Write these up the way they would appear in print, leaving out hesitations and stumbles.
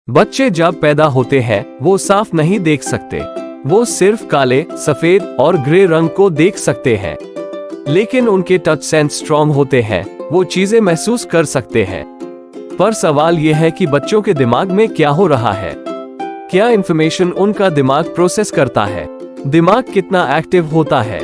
बच्चे जब पैदा होते हैं वो साफ नहीं देख सकते। वो सिर्फ काले, सफेद और ग्रे रंग को देख सकते हैं, लेकिन उनके टच सेंस स्ट्रॉन्ग होते हैं, वो चीजें महसूस कर सकते हैं। पर सवाल यह है कि बच्चों के दिमाग में क्या हो रहा है? क्या इंफॉर्मेशन उनका दिमाग प्रोसेस करता है? दिमाग कितना एक्टिव होता है?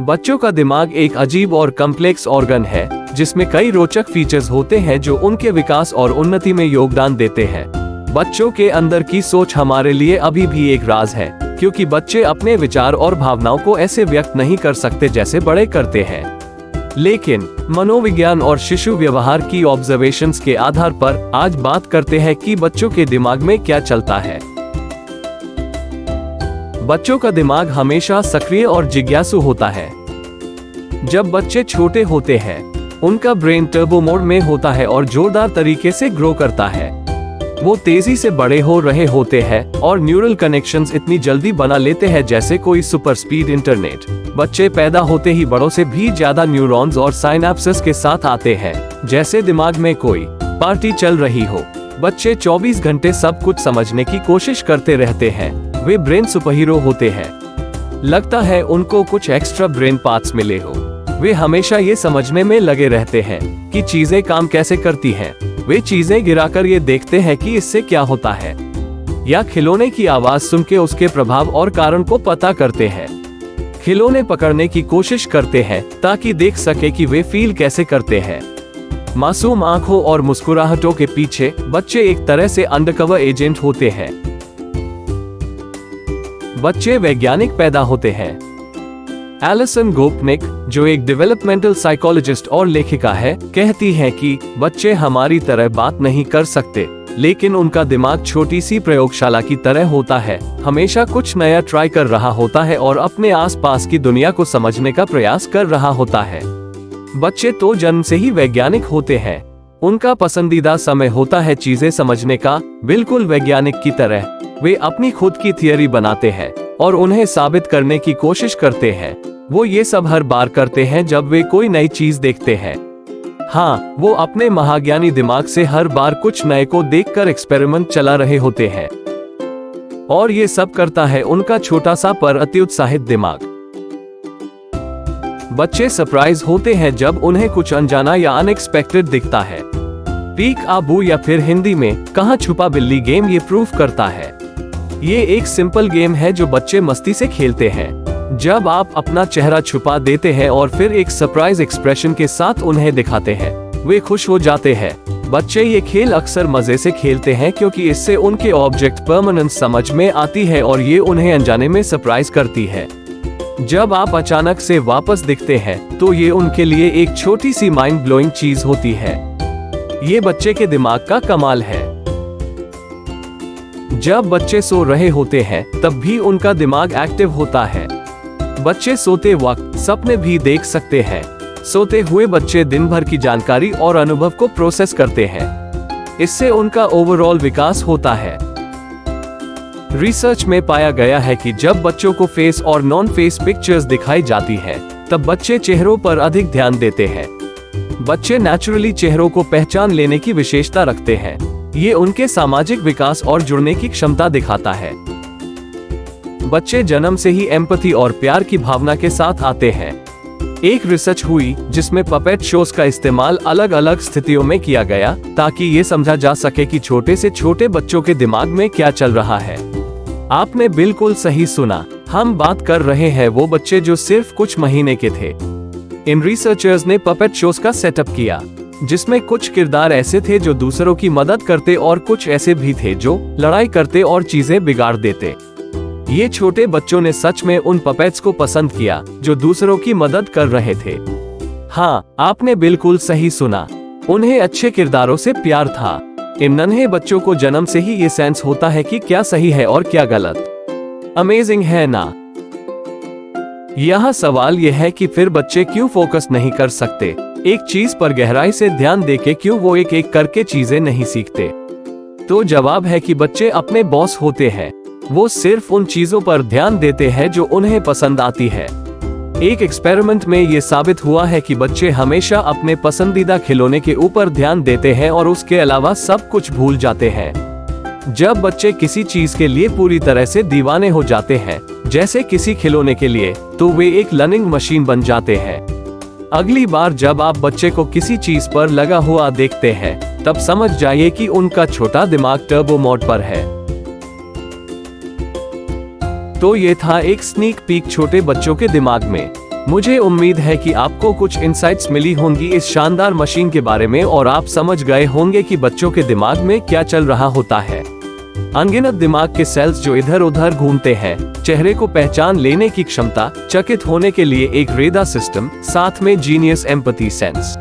बच्चों का दिमाग एक अजीब और कॉम्प्लेक्स ऑर्गन है जिसमें कई रोचक फीचर्स होते हैं जो उनके विकास और उन्नति में योगदान देते हैं। बच्चों के अंदर की सोच हमारे लिए अभी भी एक राज है, क्योंकि बच्चे अपने विचार और भावनाओं को ऐसे व्यक्त नहीं कर सकते जैसे बड़े करते हैं। लेकिन मनोविज्ञान और शिशु व्यवहार की ऑब्जर्वेशंस के आधार पर आज बात करते हैं कि बच्चों के दिमाग में क्या चलता है। बच्चों का दिमाग हमेशा सक्रिय और जिज्ञासु होता है। जब बच्चे छोटे होते हैं, उनका ब्रेन टर्बो मोड में होता है और जोरदार तरीके से ग्रो करता है। वो तेजी से बड़े हो रहे होते हैं और न्यूरल कनेक्शंस इतनी जल्दी बना लेते हैं जैसे कोई सुपर स्पीड इंटरनेट। बच्चे पैदा होते ही बड़ों से भी ज्यादा न्यूरॉन्स और साइनेप्सेस के साथ आते हैं, जैसे दिमाग में कोई पार्टी चल रही हो। बच्चे 24 घंटे सब कुछ समझने की कोशिश करते रहते हैं। वे ब्रेन सुपरहीरो होते हैं। लगता है उनको कुछ एक्स्ट्रा ब्रेन पार्ट्स मिले हो। वे हमेशा ये समझने में लगे रहते हैं कि चीजें काम कैसे करती हैं। वे चीजें गिराकर ये देखते हैं कि इससे क्या होता है, या खिलौने की आवाज सुन के उसके प्रभाव और कारण को पता करते हैं। खिलौने पकड़ने की कोशिश करते हैं ताकि देख सके कि वे फील कैसे करते हैं। मासूम आंखों और मुस्कुराहटों के पीछे बच्चे एक तरह से अंडरकवर एजेंट होते हैं। बच्चे वैज्ञानिक पैदा होते हैं। एलिसन गोपनिक, जो एक डेवलपमेंटल साइकोलॉजिस्ट और लेखिका है, कहती है कि बच्चे हमारी तरह बात नहीं कर सकते, लेकिन उनका दिमाग छोटी सी प्रयोगशाला की तरह होता है, हमेशा कुछ नया ट्राई कर रहा होता है और अपने आसपास की दुनिया को समझने का प्रयास कर रहा होता है। बच्चे तो जन्म से ही वैज्ञानिक होते हैं। उनका पसंदीदा समय होता है चीजें समझने का, बिल्कुल वैज्ञानिक की तरह। वे अपनी खुद की थियरी बनाते हैं और उन्हें साबित करने की कोशिश करते हैं। वो ये सब हर बार करते हैं जब वे कोई नई चीज देखते हैं। हाँ, वो अपने महाज्ञानी दिमाग से हर बार कुछ नए को देखकर एक्सपेरिमेंट चला रहे होते हैं। और ये सब करता है उनका छोटा सा पर अति उत्साहित दिमाग। बच्चे सरप्राइज होते हैं जब उन्हें कुछ अनजाना या अनएक्सपेक्टेड दिखता है। पीक आबू या फिर हिंदी में कहां छुपा बिल्ली गेम ये प्रूफ करता है। ये एक सिंपल गेम है जो बच्चे मस्ती से खेलते हैं। जब आप अपना चेहरा छुपा देते हैं और फिर एक सरप्राइज एक्सप्रेशन के साथ उन्हें दिखाते हैं, वे खुश हो जाते हैं। बच्चे ये खेल अक्सर मजे से खेलते हैं क्योंकि इससे उनके ऑब्जेक्ट परमानेंस समझ में आती है और ये उन्हें अनजाने में सरप्राइज करती है। जब आप अचानक से वापस दिखते हैं तो ये उनके लिए एक छोटी सी माइंड ब्लोइंग चीज होती है। ये बच्चे के दिमाग का कमाल है। जब बच्चे सो रहे होते हैं तब भी उनका दिमाग एक्टिव होता है। बच्चे सोते वक्त सपने भी देख सकते हैं। सोते हुए बच्चे दिन भर की जानकारी और अनुभव को प्रोसेस करते हैं। इससे उनका ओवरऑल विकास होता है। रिसर्च में पाया गया है कि जब बच्चों को फेस और नॉन फेस पिक्चर्स दिखाई जाती है, तब बच्चे चेहरों पर अधिक ध्यान देते हैं। बच्चे नेचुरली चेहरों को पहचान लेने की विशेषता रखते हैं। ये उनके सामाजिक विकास और जुड़ने की क्षमता दिखाता है। बच्चे जन्म से ही एम्पैथी और प्यार की भावना के साथ आते हैं। एक रिसर्च हुई जिसमें पपेट शोज का इस्तेमाल अलग अलग स्थितियों में किया गया ताकि ये समझा जा सके कि छोटे से छोटे बच्चों के दिमाग में क्या चल रहा है। आपने बिल्कुल सही सुना, हम बात कर रहे हैं वो बच्चे जो सिर्फ कुछ महीने के थे। इन रिसर्चर्स ने पपेट शोज का सेटअप किया जिसमें कुछ किरदार ऐसे थे जो दूसरों की मदद करते और कुछ ऐसे भी थे जो लड़ाई करते और चीजें बिगाड़ देते। ये छोटे बच्चों ने सच में उन पपेट्स को पसंद किया जो दूसरों की मदद कर रहे थे। हाँ, आपने बिल्कुल सही सुना, उन्हें अच्छे किरदारों से प्यार था। इन नन्हे बच्चों को जन्म से ही ये सेंस होता है कि क्या सही है और क्या गलत। अमेजिंग है ना? यहाँ सवाल यह है कि फिर बच्चे क्यों फोकस नहीं कर सकते? एक चीज पर गहराई से ध्यान देके क्यों वो एक एक करके चीजें नहीं सीखते? तो जवाब है कि बच्चे अपने बॉस होते हैं। वो सिर्फ उन चीजों पर ध्यान देते हैं जो उन्हें पसंद आती है। एक एक्सपेरिमेंट में ये साबित हुआ है कि बच्चे हमेशा अपने पसंदीदा खिलौने के ऊपर ध्यान देते हैं और उसके अलावा सब कुछ भूल जाते हैं। जब बच्चे किसी चीज के लिए पूरी तरह से दीवाने हो जाते हैं, जैसे किसी खिलौने के लिए, तो वे एक लर्निंग मशीन बन जाते हैं। अगली बार जब आप बच्चे को किसी चीज पर लगा हुआ देखते हैं, तब समझ जाइए कि उनका छोटा दिमाग टर्बो मोड पर है। तो ये था एक स्नीक पीक छोटे बच्चों के दिमाग में। मुझे उम्मीद है कि आपको कुछ इंसाइट्स मिली होंगी इस शानदार मशीन के बारे में और आप समझ गए होंगे कि बच्चों के दिमाग में क्या चल रहा होता है। अनगिनत दिमाग के सेल्स जो इधर उधर घूमते हैं, चेहरे को पहचान लेने की क्षमता, चकित होने के लिए एक रेडार सिस्टम, साथ में जीनियस एम्पैथी सेंस।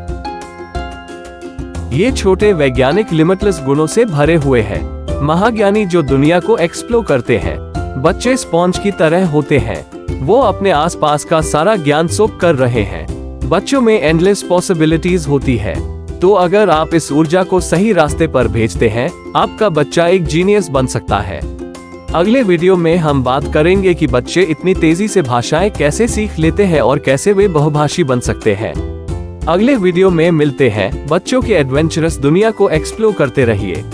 ये छोटे वैज्ञानिक लिमिटलेस गुणों से भरे हुए हैं, महाज्ञानी जो दुनिया को एक्सप्लोर करते हैं। बच्चे स्पॉन्ज की तरह होते हैं, वो अपने आसपास का सारा ज्ञान सोख कर रहे हैं। बच्चों में एंडलेस पॉसिबिलिटीज होती है, तो अगर आप इस ऊर्जा को सही रास्ते पर भेजते हैं, आपका बच्चा एक जीनियस बन सकता है। अगले वीडियो में हम बात करेंगे कि बच्चे इतनी तेजी से भाषाएं कैसे सीख लेते हैं और कैसे वे बहुभाषी बन सकते हैं। अगले वीडियो में मिलते हैं। बच्चों के एडवेंचरस दुनिया को एक्सप्लोर करते रहिए।